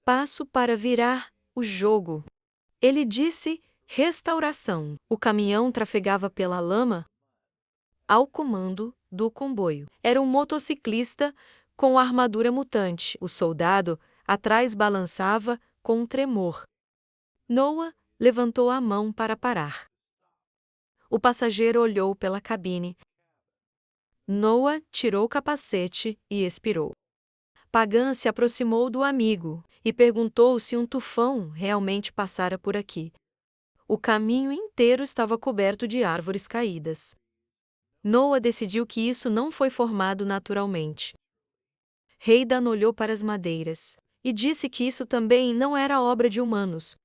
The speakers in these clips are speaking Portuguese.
passo para virar o jogo. Ele disse restauração. O caminhão trafegava pela lama ao comando do comboio. Era um motociclista com armadura mutante. O soldado atrás balançava com um tremor. Noah levantou a mão para parar. O passageiro olhou pela cabine. Noah tirou o capacete e expirou. Pagan se aproximou do amigo e perguntou se um tufão realmente passara por aqui. O caminho inteiro estava coberto de árvores caídas. Noah decidiu que isso não foi formado naturalmente. Heidan olhou para as madeiras e disse que isso também não era obra de humanos.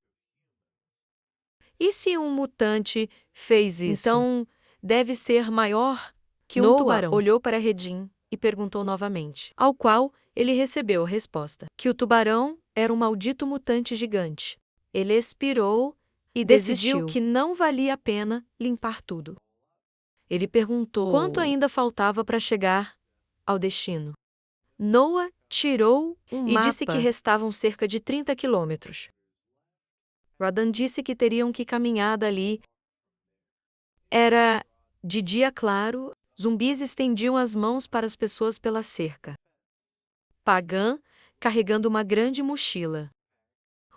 E se um mutante fez isso? Então, deve ser maior que um tubarão. Olhou para Redin e perguntou novamente, ao qual ele recebeu a resposta, que o tubarão era um maldito mutante gigante. Ele expirou e decidiu que não valia a pena limpar tudo. Ele perguntou quanto ainda faltava para chegar ao destino. Noah tirou um mapa e disse que restavam cerca de 30 quilômetros. Radan disse que teriam que caminhar dali. Era de dia claro, zumbis estendiam as mãos para as pessoas pela cerca. Pagan, carregando uma grande mochila,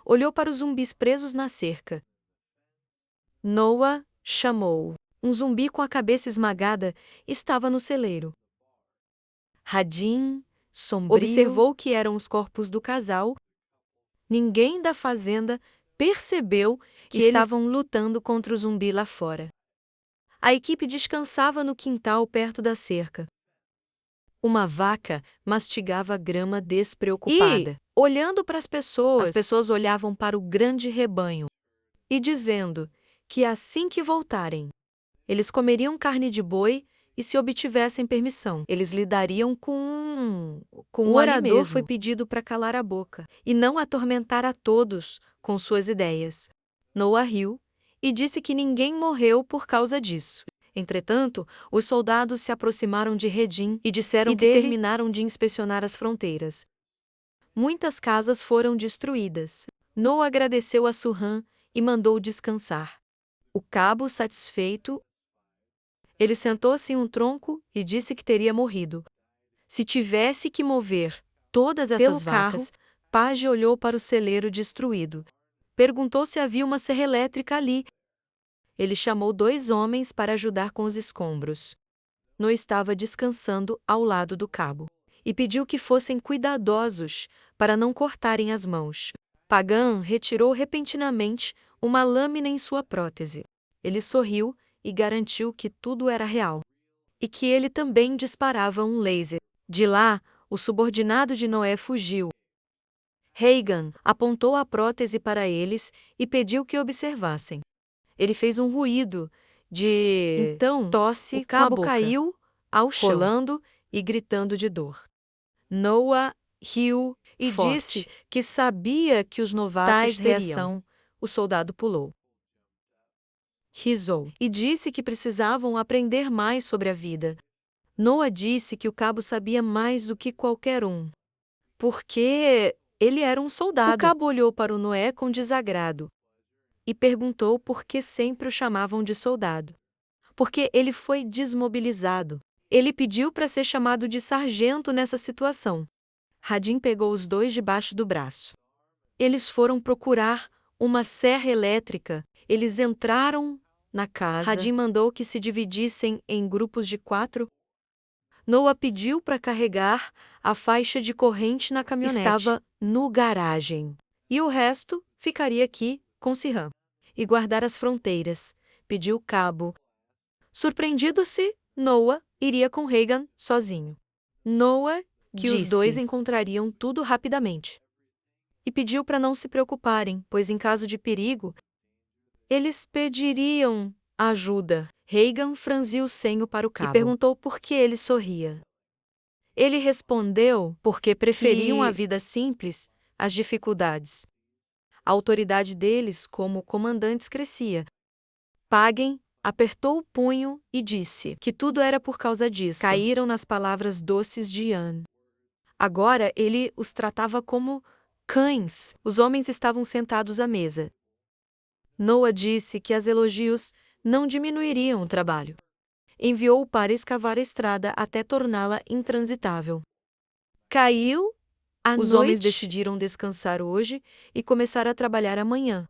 olhou para os zumbis presos na cerca. Noah chamou. Um zumbi com a cabeça esmagada estava no celeiro. Radin, sombrio, observou que eram os corpos do casal. Ninguém da fazenda percebeu que estavam lutando contra o zumbi lá fora. A equipe descansava no quintal perto da cerca. Uma vaca mastigava grama despreocupada. E, olhando para as pessoas olhavam para o grande rebanho e dizendo que assim que voltarem, eles comeriam carne de boi e, se obtivessem permissão, eles lidariam com o orador foi pedido para calar a boca e não atormentar a todos com suas ideias. Noah riu e disse que ninguém morreu por causa disso. Entretanto, os soldados se aproximaram de Redin e disseram que terminaram de inspecionar as fronteiras. Muitas casas foram destruídas. Noah agradeceu a Surran e mandou descansar. O cabo, satisfeito, ele sentou-se em um tronco e disse que teria morrido. Se tivesse que mover todas essas vacas, Page olhou para o celeiro destruído. Perguntou se havia uma serra elétrica ali. Ele chamou 2 homens para ajudar com os escombros. Noah estava descansando ao lado do cabo e pediu que fossem cuidadosos para não cortarem as mãos. Pagan retirou repentinamente uma lâmina em sua prótese. Ele sorriu e garantiu que tudo era real e que ele também disparava um laser. De lá, o subordinado de Noé fugiu. Heigan apontou a prótese para eles e pediu que observassem. Ele fez um ruído de tosse. O cabo caiu ao chão, rolando e gritando de dor. Noah riu e disse que sabia que os novatos teriam. O soldado pulou. Risou e disse que precisavam aprender mais sobre a vida. Noah disse que o cabo sabia mais do que qualquer um, porque ele era um soldado. O cabo olhou para o Noé com desagrado e perguntou por que sempre o chamavam de soldado. Porque ele foi desmobilizado. Ele pediu para ser chamado de sargento nessa situação. Radin pegou os 2 debaixo do braço. Eles foram procurar uma serra elétrica. Eles entraram na casa. Radin mandou que se dividissem em grupos de 4. Noah pediu para carregar a faixa de corrente na caminhonete. Estava no garagem. E o resto ficaria aqui com Sirhan. E guardar as fronteiras, pediu o cabo. Surpreendido-se, Noah iria com Heigan sozinho. Noah que os 2 encontrariam tudo rapidamente. E pediu para não se preocuparem, pois em caso de perigo, eles pediriam ajuda. Heigan franziu o senho para o cabo e perguntou por que ele sorria. Ele respondeu porque preferiam a vida simples às dificuldades. A autoridade deles como comandantes crescia. Pagan apertou o punho e disse que tudo era por causa disso. Caíram nas palavras doces de Ian. Agora ele os tratava como cães. Os homens estavam sentados à mesa. Noa disse que os elogios não diminuiriam o trabalho. Enviou para escavar a estrada até torná-la intransitável. Caiu a noite. Os homens decidiram descansar hoje e começar a trabalhar amanhã.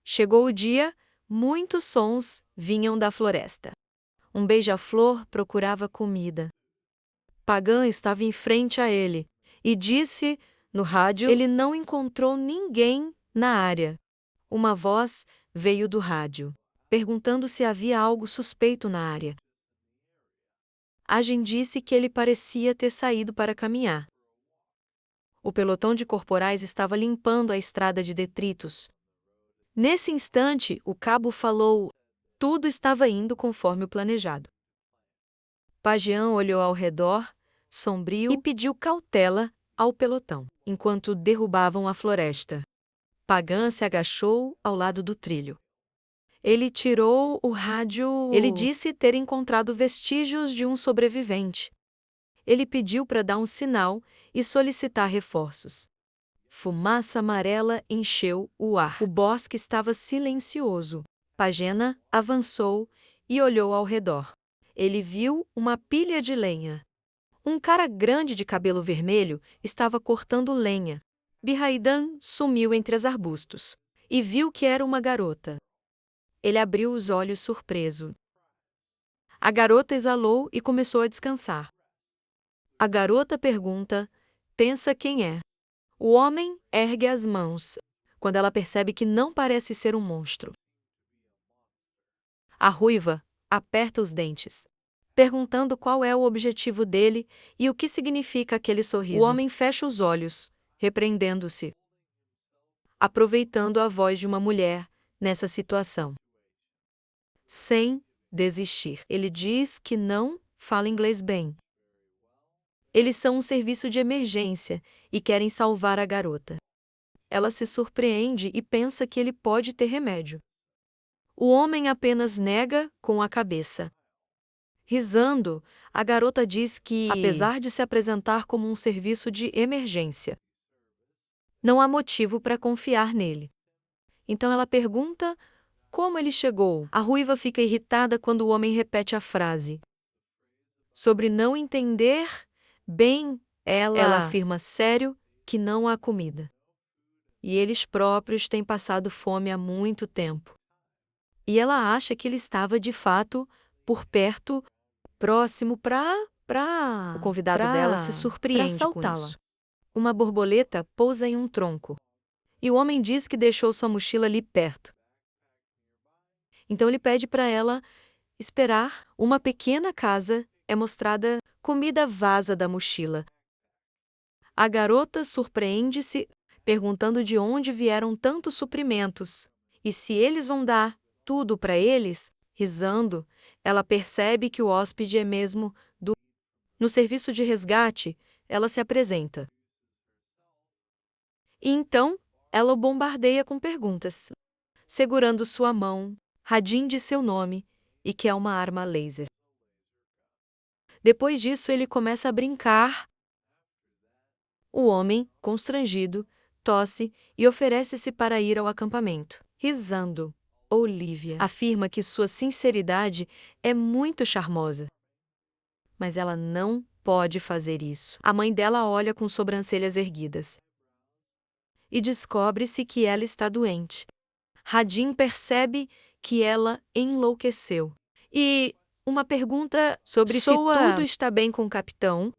Chegou o dia, muitos sons vinham da floresta. Um beija-flor procurava comida. Pagã estava em frente a ele e disse no rádio: ele não encontrou ninguém na área. Uma voz veio do rádio, perguntando se havia algo suspeito na área. Agem disse que ele parecia ter saído para caminhar. O pelotão de corporais estava limpando a estrada de detritos. Nesse instante, o cabo falou: tudo estava indo conforme o planejado. Pagião olhou ao redor, sombrio, e pediu cautela ao pelotão, enquanto derrubavam a floresta. Pagã se agachou ao lado do trilho. Ele tirou o rádio. Ele disse ter encontrado vestígios de um sobrevivente. Ele pediu para dar um sinal e solicitar reforços. Fumaça amarela encheu o ar. O bosque estava silencioso. Pagena avançou e olhou ao redor. Ele viu uma pilha de lenha. Um cara grande de cabelo vermelho estava cortando lenha. Birraidan sumiu entre os arbustos e viu que era uma garota. Ele abriu os olhos surpreso. A garota exalou e começou a descansar. A garota pergunta: pensa quem é? O homem ergue as mãos, quando ela percebe que não parece ser um monstro. A ruiva aperta os dentes, perguntando qual é o objetivo dele e o que significa aquele sorriso. O homem fecha os olhos, repreendendo-se, aproveitando a voz de uma mulher nessa situação. Sem desistir. Ele diz que não fala inglês bem. Eles são um serviço de emergência e querem salvar a garota. Ela se surpreende e pensa que ele pode ter remédio. O homem apenas nega com a cabeça. Risando, a garota diz que, apesar de se apresentar como um serviço de emergência, não há motivo para confiar nele. Então ela pergunta como ele chegou. A ruiva fica irritada quando o homem repete a frase. Sobre não entender bem, ela afirma sério que não há comida. E eles próprios têm passado fome há muito tempo. E ela acha que ele estava de fato por perto, próximo O convidado dela se surpreende com isso. Uma borboleta pousa em um tronco. E o homem diz que deixou sua mochila ali perto. Então ele pede para ela esperar. Uma pequena casa é mostrada, comida vaza da mochila. A garota surpreende-se, perguntando de onde vieram tantos suprimentos e se eles vão dar tudo para eles. Risando, ela percebe que o hóspede é mesmo No serviço de resgate, ela se apresenta. E então, ela o bombardeia com perguntas. Segurando sua mão, Radin diz seu nome e que é uma arma laser. Depois disso, ele começa a brincar. O homem, constrangido, tosse e oferece-se para ir ao acampamento. Risando, Olivia afirma que sua sinceridade é muito charmosa. Mas ela não pode fazer isso. A mãe dela olha com sobrancelhas erguidas. E descobre-se que ela está doente. Radin percebe que ela enlouqueceu. E uma pergunta sobre se tudo está bem com o capitão.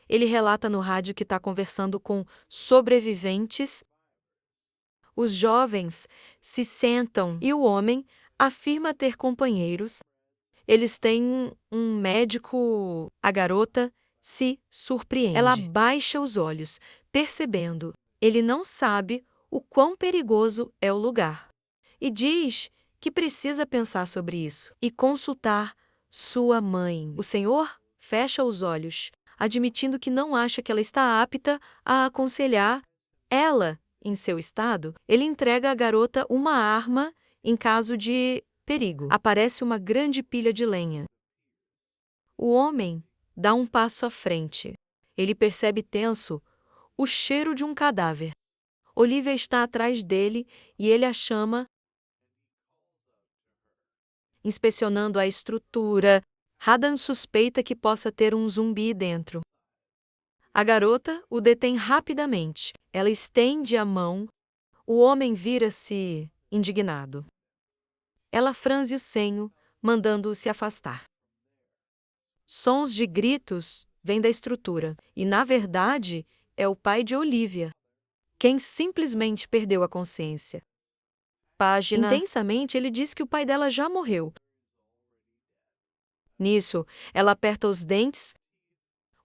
Ele relata no rádio que está conversando com sobreviventes. Os jovens se sentam e o homem afirma ter companheiros. Eles têm um médico. A garota se surpreende. Ela baixa os olhos, percebendo. Ele não sabe o quão perigoso é o lugar. E diz que precisa pensar sobre isso e consultar sua mãe. O senhor fecha os olhos, admitindo que não acha que ela está apta a aconselhar ela em seu estado. Ele entrega à garota uma arma em caso de perigo. Aparece uma grande pilha de lenha. O homem dá um passo à frente. Ele percebe tenso o cheiro de um cadáver. Olivia está atrás dele e ele a chama, inspecionando a estrutura. Hadan suspeita que possa ter um zumbi dentro. A garota o detém rapidamente. Ela estende a mão. O homem vira-se indignado. Ela franze o senho, mandando-o se afastar. Sons de gritos vêm da estrutura, e na verdade é o pai de Olivia, quem simplesmente perdeu a consciência. Intensamente, ele diz que o pai dela já morreu. Nisso, ela aperta os dentes.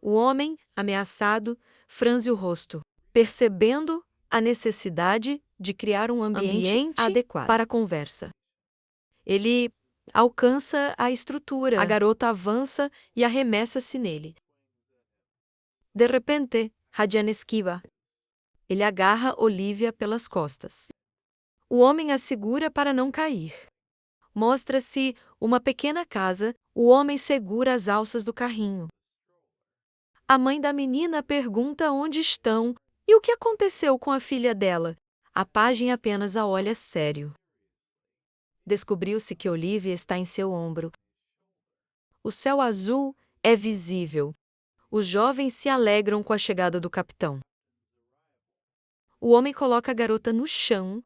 O homem, ameaçado, franze o rosto, percebendo a necessidade de criar um ambiente adequado para a conversa. Ele alcança a estrutura. A garota avança e arremessa-se nele. De repente, Hadian esquiva. Ele agarra Olivia pelas costas. O homem a segura para não cair. Mostra-se uma pequena casa. O homem segura as alças do carrinho. A mãe da menina pergunta onde estão e o que aconteceu com a filha dela. A pajem apenas a olha sério. Descobriu-se que Olivia está em seu ombro. O céu azul é visível. Os jovens se alegram com a chegada do capitão. O homem coloca a garota no chão,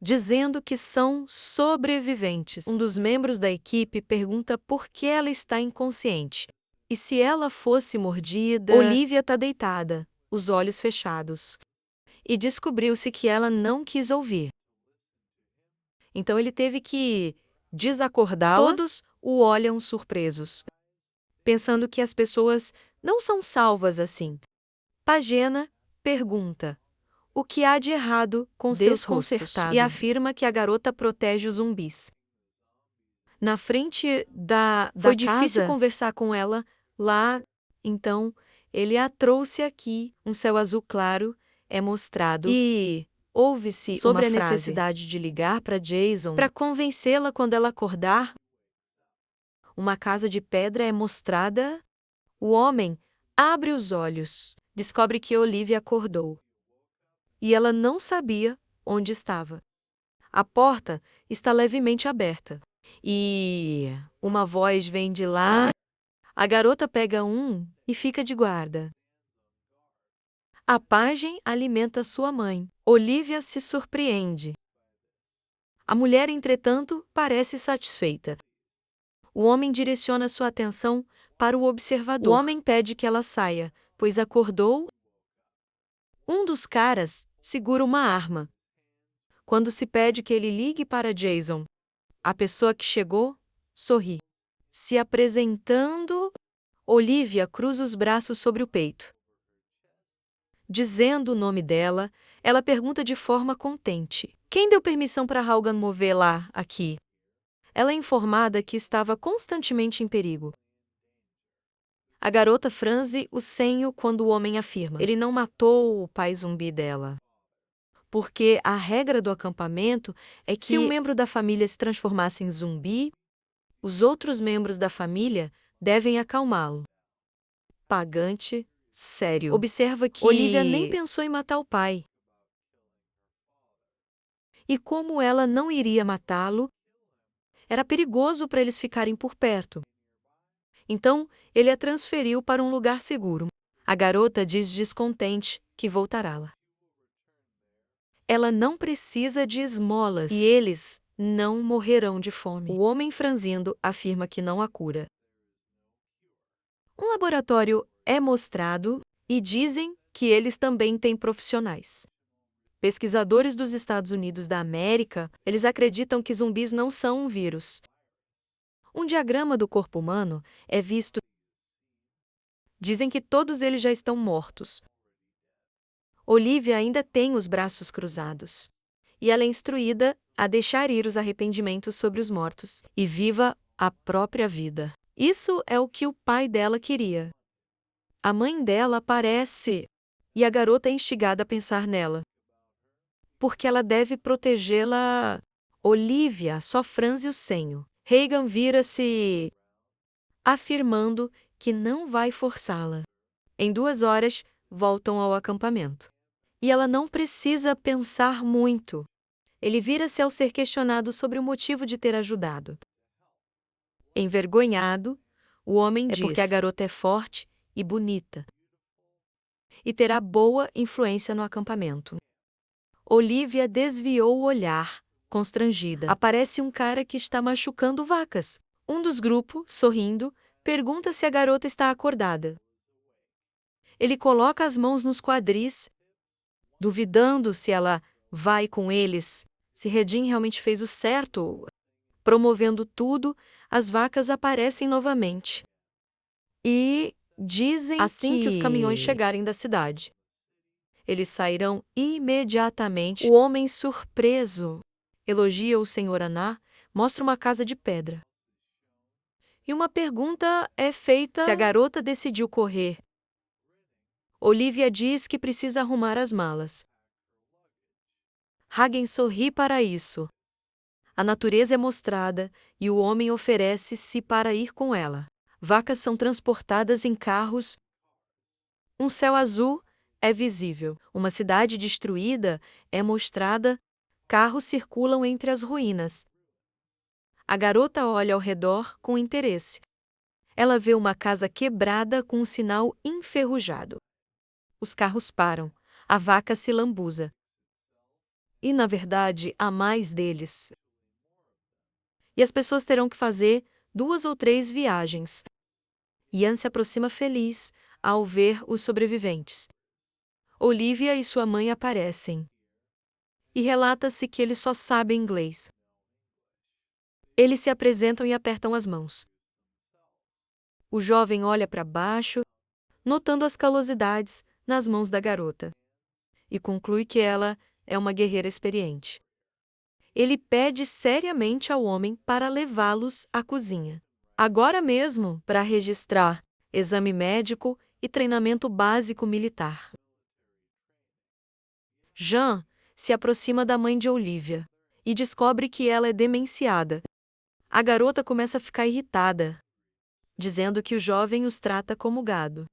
dizendo que são sobreviventes. Um dos membros da equipe pergunta por que ela está inconsciente. E se ela fosse mordida? Olivia está deitada, os olhos fechados. E descobriu-se que ela não quis ouvir. Então ele teve que desacordá-la. Todos o olham surpresos, pensando que as pessoas não são salvas assim. Pagena pergunta o que há de errado com seus rostos e afirma que a garota protege os zumbis. Na frente da Foi difícil conversar com ela lá, então ele a trouxe aqui. Um céu azul claro é mostrado e ouve-se sobre a necessidade de ligar para Jason para convencê-la quando ela acordar. Uma casa de pedra é mostrada. O homem abre os olhos, descobre que Olivia acordou. E ela não sabia onde estava. A porta está levemente aberta. E uma voz vem de lá. A garota pega um e fica de guarda. A pajem alimenta sua mãe. Olivia se surpreende. A mulher, entretanto, parece satisfeita. O homem direciona sua atenção para o observador. O homem pede que ela saia, pois acordou. Um dos caras segura uma arma. Quando se pede que ele ligue para Jason, a pessoa que chegou sorri. Se apresentando, Olivia cruza os braços sobre o peito. Dizendo o nome dela, ela pergunta de forma contente: quem deu permissão para Haugan mover lá, aqui? Ela é informada que estava constantemente em perigo. A garota franze o senho quando o homem afirma: ele não matou o pai zumbi dela. Porque a regra do acampamento é que se um membro da família se transformasse em zumbi, os outros membros da família devem acalmá-lo. Pagante, sério. Observa que Olivia nem pensou em matar o pai. E como ela não iria matá-lo, era perigoso para eles ficarem por perto. Então, ele a transferiu para um lugar seguro. A garota diz descontente que voltará lá. Ela não precisa de esmolas e eles não morrerão de fome. O homem franzindo afirma que não há cura. Um laboratório é mostrado e dizem que eles também têm profissionais. Pesquisadores dos Estados Unidos da América, eles acreditam que zumbis não são um vírus. Um diagrama do corpo humano é visto. Dizem que todos eles já estão mortos. Olivia ainda tem os braços cruzados. E ela é instruída a deixar ir os arrependimentos sobre os mortos e viva a própria vida. Isso é o que o pai dela queria. A mãe dela aparece e a garota é instigada a pensar nela. Porque ela deve protegê-la. Olivia só franze o senho. Hagan vira-se, afirmando que não vai forçá-la. Em 2 horas, voltam ao acampamento. E ela não precisa pensar muito. Ele vira-se ao ser questionado sobre o motivo de ter ajudado. Envergonhado, o homem diz: "É porque a garota é forte e bonita. E terá boa influência no acampamento." Olivia desviou o olhar, constrangida. Aparece um cara que está machucando vacas. Um dos grupos, sorrindo, pergunta se a garota está acordada. Ele coloca as mãos nos quadris, duvidando se ela vai com eles, se Redin realmente fez o certo. Promovendo tudo, as vacas aparecem novamente. E dizem assim que os caminhões chegarem da cidade, eles sairão imediatamente. O homem, surpreso, elogia o Senhor Aná, mostra uma casa de pedra. E uma pergunta é feita se a garota decidiu correr. Olivia diz que precisa arrumar as malas. Hagen sorri para isso. A natureza é mostrada e o homem oferece-se para ir com ela. Vacas são transportadas em carros. Um céu azul é visível. Uma cidade destruída é mostrada. Carros circulam entre as ruínas. A garota olha ao redor com interesse. Ela vê uma casa quebrada com um sinal enferrujado. Os carros param. A vaca se lambuza. E, na verdade, há mais deles. E as pessoas terão que fazer 2 ou 3 viagens. Ian se aproxima feliz ao ver os sobreviventes. Olivia e sua mãe aparecem. E relata-se que eles só sabem inglês. Eles se apresentam e apertam as mãos. O jovem olha para baixo, notando as calosidades nas mãos da garota. E conclui que ela é uma guerreira experiente. Ele pede seriamente ao homem para levá-los à cozinha. Agora mesmo, para registrar exame médico e treinamento básico militar. Jean se aproxima da mãe de Olivia e descobre que ela é demenciada. A garota começa a ficar irritada, dizendo que o jovem os trata como gado.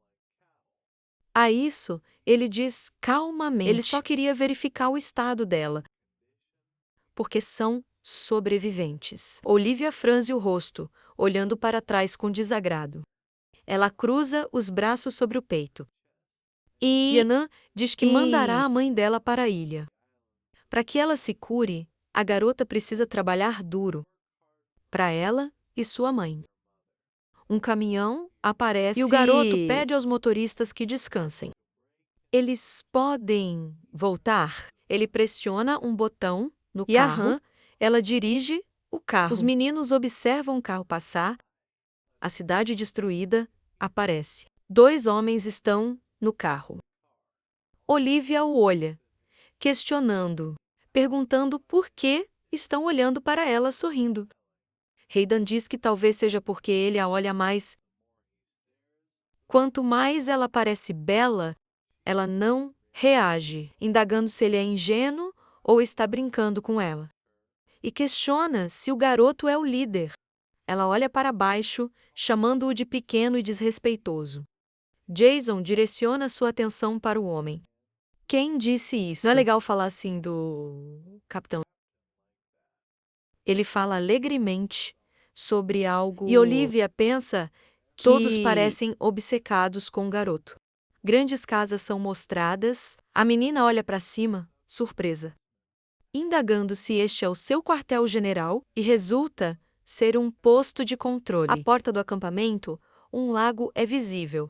A isso, ele diz calmamente: ele só queria verificar o estado dela, porque são sobreviventes. Olivia franze o rosto, olhando para trás com desagrado. Ela cruza os braços sobre o peito. E Yanã diz que mandará a mãe dela para a ilha. Para que ela se cure, a garota precisa trabalhar duro. Para ela e sua mãe. Um caminhão aparece e o garoto pede aos motoristas que descansem. Eles podem voltar? Ele pressiona um botão no carro. E a Han, ela dirige o carro. Os meninos observam o carro passar. A cidade destruída aparece. 2 homens estão no carro. Olivia o olha, questionando, perguntando por que estão olhando para ela sorrindo. Hayden diz que talvez seja porque ele a olha mais. Quanto mais ela parece bela, ela não reage, indagando se ele é ingênuo ou está brincando com ela. E questiona se o garoto é o líder. Ela olha para baixo, chamando-o de pequeno e desrespeitoso. Jason direciona sua atenção para o homem. Quem disse isso? Não é legal falar assim do capitão. Ele fala alegremente sobre algo. E Olivia pensa que todos parecem obcecados com o garoto. Grandes casas são mostradas. A menina olha para cima, surpresa, indagando se este é o seu quartel-general, e resulta ser um posto de controle. À porta do acampamento, um lago é visível.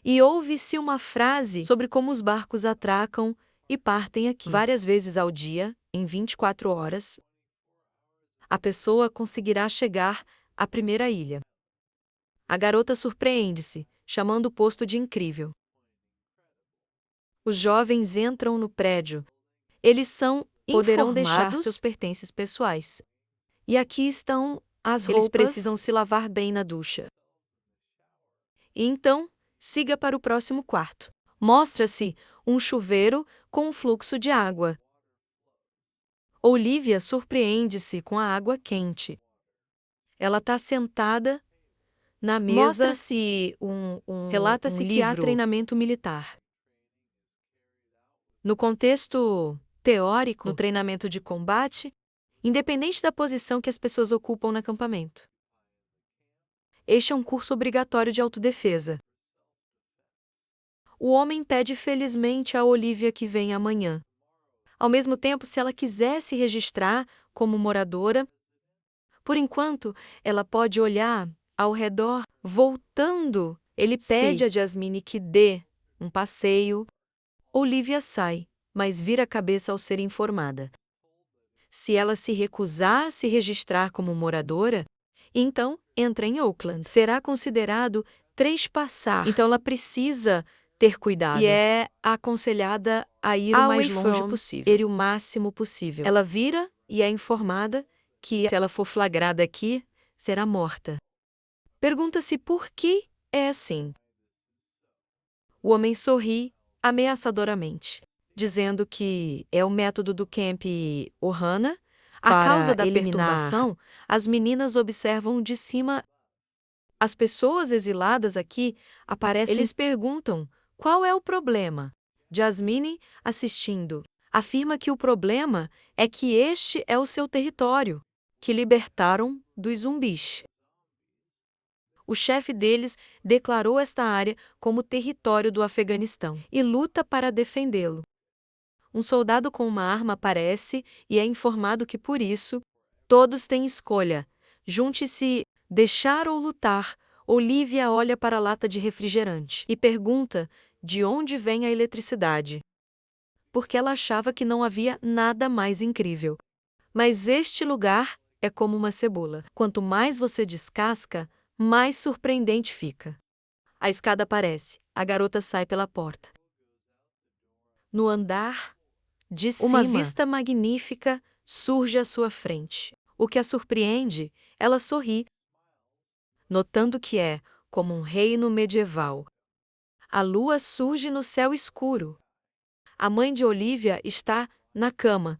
E ouve-se uma frase sobre como os barcos atracam e partem aqui. Várias vezes ao dia, em 24 horas, a pessoa conseguirá chegar à primeira ilha. A garota surpreende-se, chamando o posto de incrível. Os jovens entram no prédio. Eles poderão deixar seus pertences pessoais. E aqui estão as roupas. Eles precisam se lavar bem na ducha. E então, siga para o próximo quarto. Mostra-se um chuveiro com um fluxo de água. Olivia surpreende-se com a água quente. Ela está sentada Na mesa, relata-se que há treinamento militar. No contexto teórico, no treinamento de combate, independente da posição que as pessoas ocupam no acampamento. Este é um curso obrigatório de autodefesa. O homem pede felizmente a Olivia que venha amanhã. Ao mesmo tempo, se ela quiser se registrar como moradora, por enquanto, ela pode olhar ao redor. Voltando, ele pede a Jasmine que dê um passeio. Olivia sai, mas vira a cabeça ao ser informada. Se ela se recusar a se registrar como moradora, então entra em Oakland. Será considerado trespassar. Então ela precisa ter cuidado. E é aconselhada a ir o mais longe possível. Ir o máximo possível. Ela vira e é informada que, se ela for flagrada aqui, será morta. Pergunta-se por que é assim. O homem sorri ameaçadoramente, dizendo que é o método do Camp Ohana. A causa da perturbação, as meninas observam de cima. As pessoas exiladas aqui aparecem. Eles perguntam qual é o problema. Jasmine, assistindo, afirma que o problema é que este é o seu território, que libertaram dos zumbis. O chefe deles declarou esta área como território do Afeganistão e luta para defendê-lo. Um soldado com uma arma aparece e é informado que, por isso, todos têm escolha. Junte-se, deixar ou lutar. Olivia olha para a lata de refrigerante e pergunta de onde vem a eletricidade. Porque ela achava que não havia nada mais incrível. Mas este lugar é como uma cebola. Quanto mais você descasca, mais surpreendente fica. A escada aparece. A garota sai pela porta. No andar de cima, uma vista magnífica surge à sua frente. O que a surpreende, ela sorri, notando que é como um reino medieval. A lua surge no céu escuro. A mãe de Olivia está na cama.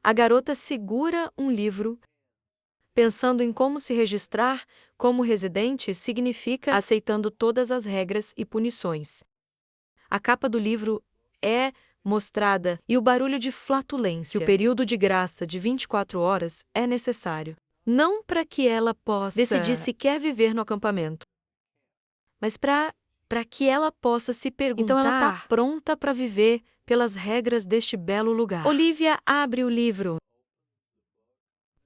A garota segura um livro, pensando em como se registrar como residente significa aceitando todas as regras e punições. A capa do livro é mostrada e o barulho de flatulência. Que o período de graça de 24 horas é necessário. Não para que ela possa decidir se quer viver no acampamento, mas para que ela possa se perguntar. Então ela está pronta para viver pelas regras deste belo lugar. Olivia abre o livro,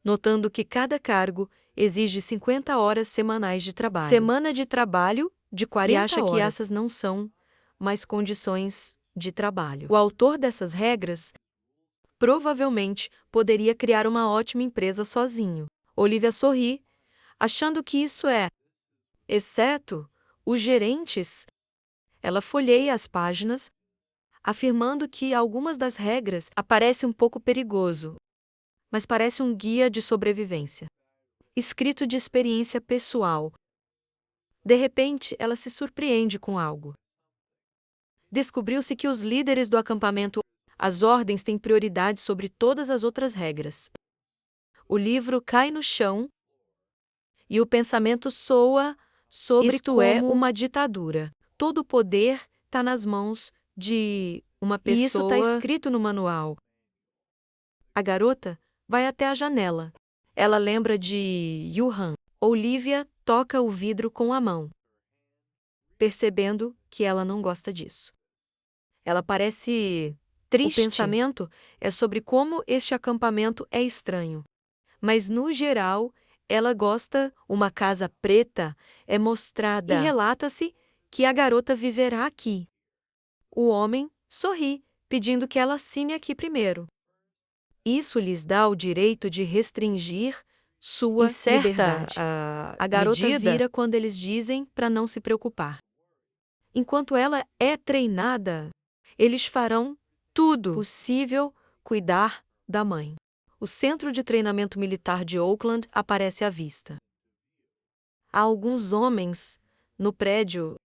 notando que cada cargo exige 50 horas semanais de trabalho. Semana de trabalho de 40 horas. E acha que essas não são mais condições de trabalho. O autor dessas regras provavelmente poderia criar uma ótima empresa sozinho. Olivia sorri, achando que isso é, exceto os gerentes. Ela folheia as páginas, afirmando que algumas das regras aparecem um pouco perigoso, mas parece um guia de sobrevivência, escrito de experiência pessoal. De repente, ela se surpreende com algo. Descobriu-se que os líderes do acampamento, as ordens têm prioridade sobre todas as outras regras. O livro cai no chão e o pensamento soa sobre isto é uma ditadura. Todo o poder está nas mãos de uma pessoa. E isso está escrito no manual. A garota vai até a janela. Ela lembra de Yuhan. Olivia toca o vidro com a mão, percebendo que ela não gosta disso. Ela parece triste. O pensamento é sobre como este acampamento é estranho. Mas, no geral, ela gosta. Uma casa preta é mostrada. E relata-se que a garota viverá aqui. O homem sorri, pedindo que ela assine aqui primeiro. Isso lhes dá o direito de restringir sua liberdade. A garota vira quando eles dizem para não se preocupar. Enquanto ela é treinada, eles farão tudo possível cuidar da mãe. O Centro de Treinamento Militar de Oakland aparece à vista. Há alguns homens no prédio.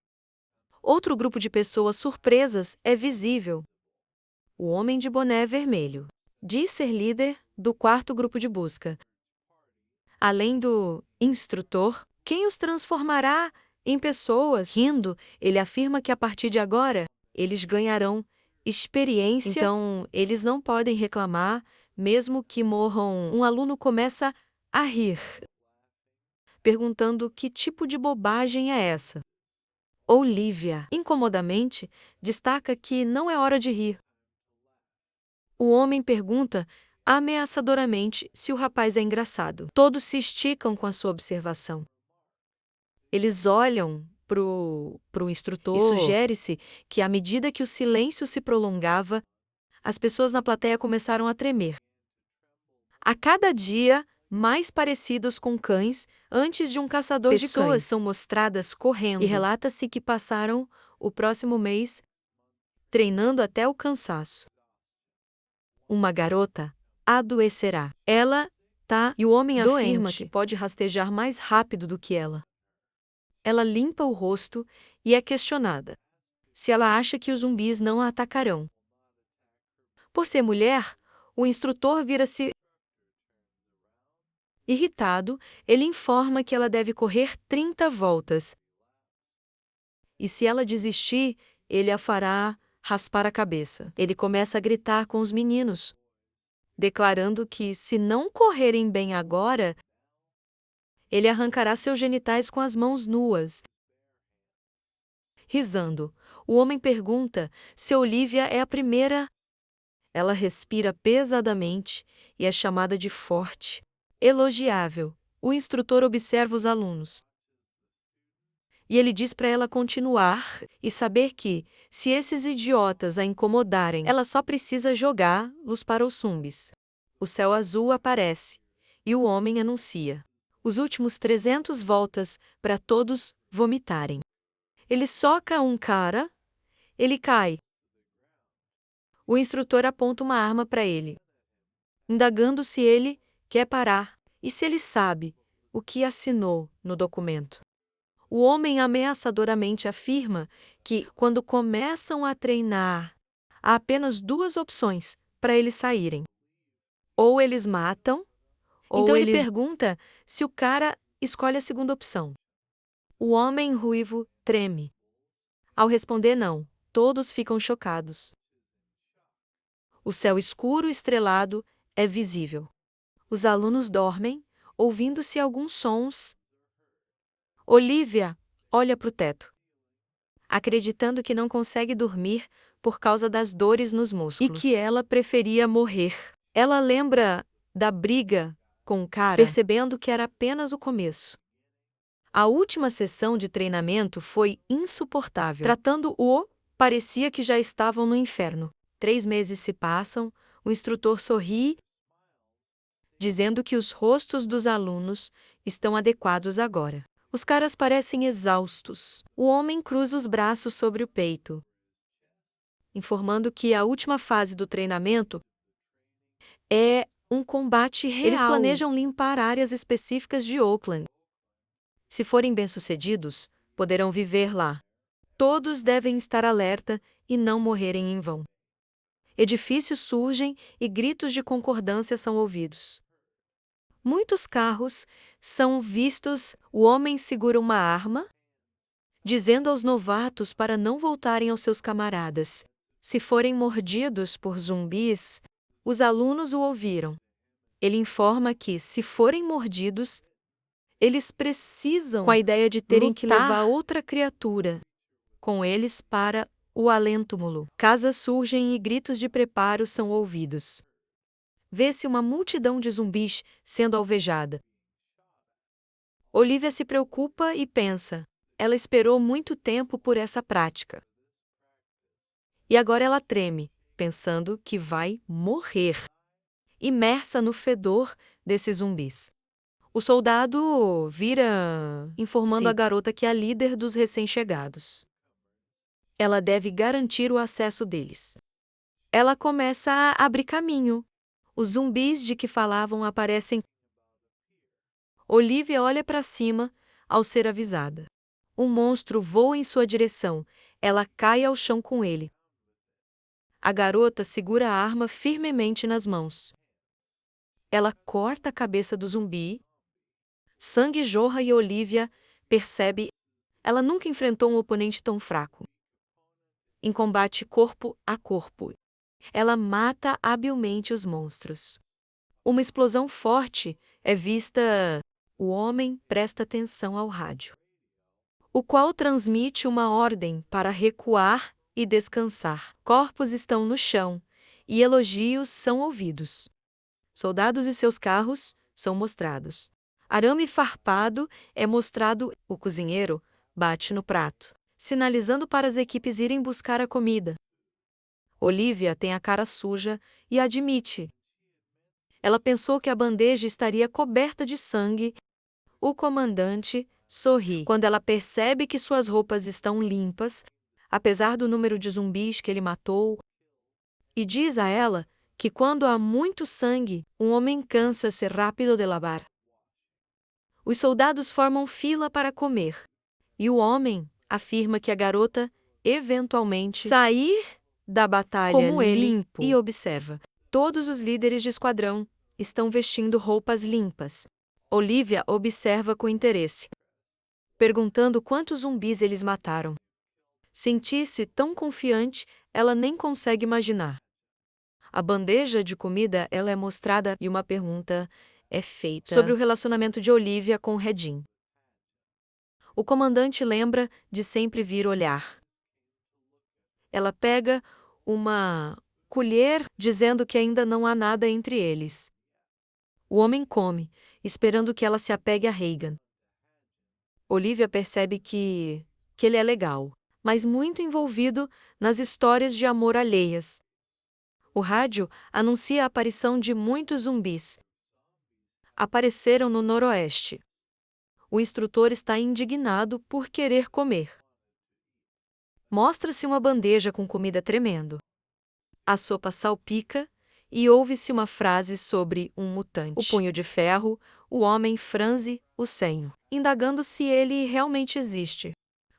Outro grupo de pessoas surpresas é visível. O homem de boné vermelho diz ser líder do quarto grupo de busca. Além do instrutor, Quem os transformará em pessoas? Rindo, ele afirma que a partir de agora, eles ganharão experiência. Então, eles não podem reclamar, mesmo que morram. Um aluno começa a rir, perguntando que tipo de bobagem é essa. Olivia, incomodamente, destaca que não é hora de rir. O homem pergunta ameaçadoramente se o rapaz é engraçado. Todos se esticam com a sua observação. Eles olham pro instrutor e sugere-se que, à medida que o silêncio se prolongava, as pessoas na plateia começaram a tremer. A cada dia, mais parecidos com cães antes de um caçador de cães. Pessoas são mostradas correndo e relata-se que passaram o próximo mês treinando até o cansaço. Uma garota adoecerá. Ela tá e o homem afirma que pode rastejar mais rápido do que ela. Ela limpa o rosto e é questionada se ela acha que os zumbis não a atacarão. Por ser mulher, o instrutor vira-se irritado. Ele informa que ela deve correr 30 voltas. E se ela desistir, ele a fará raspar a cabeça. Ele começa a gritar com os meninos, declarando que, se não correrem bem agora, ele arrancará seus genitais com as mãos nuas. Risando, o homem pergunta se Olivia é a primeira. Ela respira pesadamente e é chamada de forte. Elogiável. O instrutor observa os alunos. E ele diz para ela continuar e saber que, se esses idiotas a incomodarem, ela só precisa jogá-los para os zumbis. O céu azul aparece e o homem anuncia os últimos 300 voltas para todos vomitarem. Ele soca um cara, ele cai. O instrutor aponta uma arma para ele, indagando se ele quer parar e se ele sabe o que assinou no documento. O homem ameaçadoramente afirma que, quando começam a treinar, há apenas 2 opções para eles saírem. Ou eles matam, ou então ele pergunta se o cara escolhe a segunda opção. O homem ruivo treme. Ao responder não, todos ficam chocados. O céu escuro e estrelado é visível. Os alunos dormem, ouvindo-se alguns sons. Olivia olha para o teto, acreditando que não consegue dormir por causa das dores nos músculos e que ela preferia morrer. Ela lembra da briga com o cara, percebendo que era apenas o começo. A última sessão de treinamento foi insuportável. Tratando-o, parecia que já estavam no inferno. 3 meses se passam, o instrutor sorri, dizendo que os rostos dos alunos estão adequados agora. Os caras parecem exaustos. O homem cruza os braços sobre o peito, informando que a última fase do treinamento é um combate real. Eles planejam limpar áreas específicas de Oakland. Se forem bem-sucedidos, poderão viver lá. Todos devem estar alerta e não morrerem em vão. Edifícios surgem e gritos de concordância são ouvidos. Muitos carros são vistos. O homem segura uma arma, dizendo aos novatos para não voltarem aos seus camaradas. Se forem mordidos por zumbis, os alunos o ouviram. Ele informa que, se forem mordidos, eles precisam, com a ideia de terem que levar outra criatura com eles para o além-túmulo. Casas surgem e gritos de preparo são ouvidos. Vê-se uma multidão de zumbis sendo alvejada. Olivia se preocupa e pensa. Ela esperou muito tempo por essa prática. E agora ela treme, pensando que vai morrer, imersa no fedor desses zumbis. O soldado vira, informando a garota que é a líder dos recém-chegados. Ela deve garantir o acesso deles. Ela começa a abrir caminho. Os zumbis de que falavam aparecem. Olivia olha para cima ao ser avisada. Um monstro voa em sua direção. Ela cai ao chão com ele. A garota segura a arma firmemente nas mãos. Ela corta a cabeça do zumbi, Sangue jorra e Olivia percebe. Ela nunca enfrentou um oponente tão fraco. Em combate corpo a corpo, ela mata habilmente os monstros. Uma explosão forte é vista. O homem presta atenção ao rádio, o qual transmite uma ordem para recuar e descansar. Corpos estão no chão e elogios são ouvidos. Soldados e seus carros são mostrados. Arame farpado é mostrado. O cozinheiro bate no prato, sinalizando para as equipes irem buscar a comida. Olivia tem a cara suja e admite. Ela pensou que a bandeja estaria coberta de sangue. O comandante sorri quando ela percebe que suas roupas estão limpas, apesar do número de zumbis que ele matou, e diz a ela que quando há muito sangue, um homem cansa-se rápido de lavar. Os soldados formam fila para comer, e o homem afirma que a garota eventualmente sair da batalha como ele limpo e observa. Todos os líderes de esquadrão estão vestindo roupas limpas. Olivia observa com interesse, perguntando quantos zumbis eles mataram. Sentir-se tão confiante, ela nem consegue imaginar. A bandeja de comida ela é mostrada e uma pergunta é feita sobre o relacionamento de Olivia com Redin. O comandante lembra de sempre vir olhar. Ela pega uma colher, dizendo que ainda não há nada entre eles. O homem come, esperando que ela se apegue a Reagan. Olivia percebe que ele é legal, mas muito envolvido nas histórias de amor alheias. O rádio anuncia a aparição de muitos zumbis. Apareceram no noroeste. O instrutor está indignado por querer comer. Mostra-se uma bandeja com comida tremendo. A sopa salpica e ouve-se uma frase sobre um mutante. O punho de ferro, o homem franze o senho, indagando se ele realmente existe.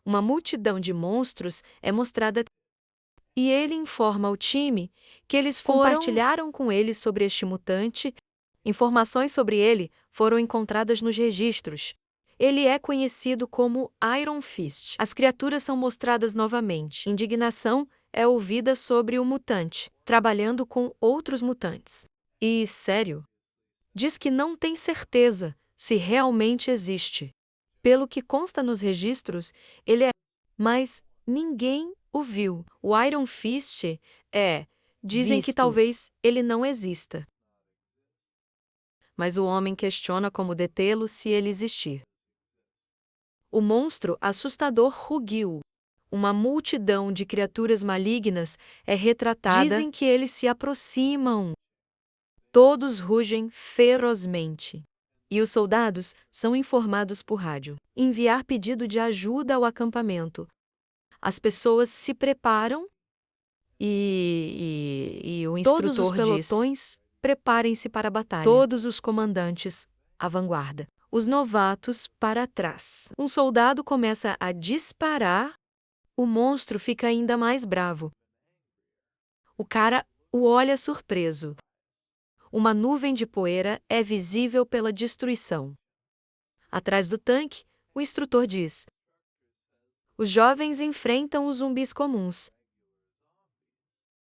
Uma multidão de monstros é mostrada e ele informa ao time que eles compartilharam com ele sobre este mutante. Informações sobre ele foram encontradas nos registros. Ele é conhecido como Iron Fist. As criaturas são mostradas novamente. Indignação é ouvida sobre o mutante, trabalhando com outros mutantes. E, sério, diz que não tem certeza se realmente existe. Pelo que consta nos registros, ele é. Mas ninguém o viu. O Iron Fist dizem que talvez ele não exista. Mas o homem questiona como detê-lo se ele existir. O monstro assustador rugiu. Uma multidão de criaturas malignas é retratada. Dizem que eles se aproximam. Todos rugem ferozmente. E os soldados são informados por rádio. Enviar pedido de ajuda ao acampamento. As pessoas se preparam e o instrutor diz: todos os pelotões, preparem-se para a batalha. Todos os comandantes, à vanguarda. Os novatos, para trás. Um soldado começa a disparar. O monstro fica ainda mais bravo. O cara o olha surpreso. Uma nuvem de poeira é visível pela destruição. Atrás do tanque, o instrutor diz: os jovens enfrentam os zumbis comuns.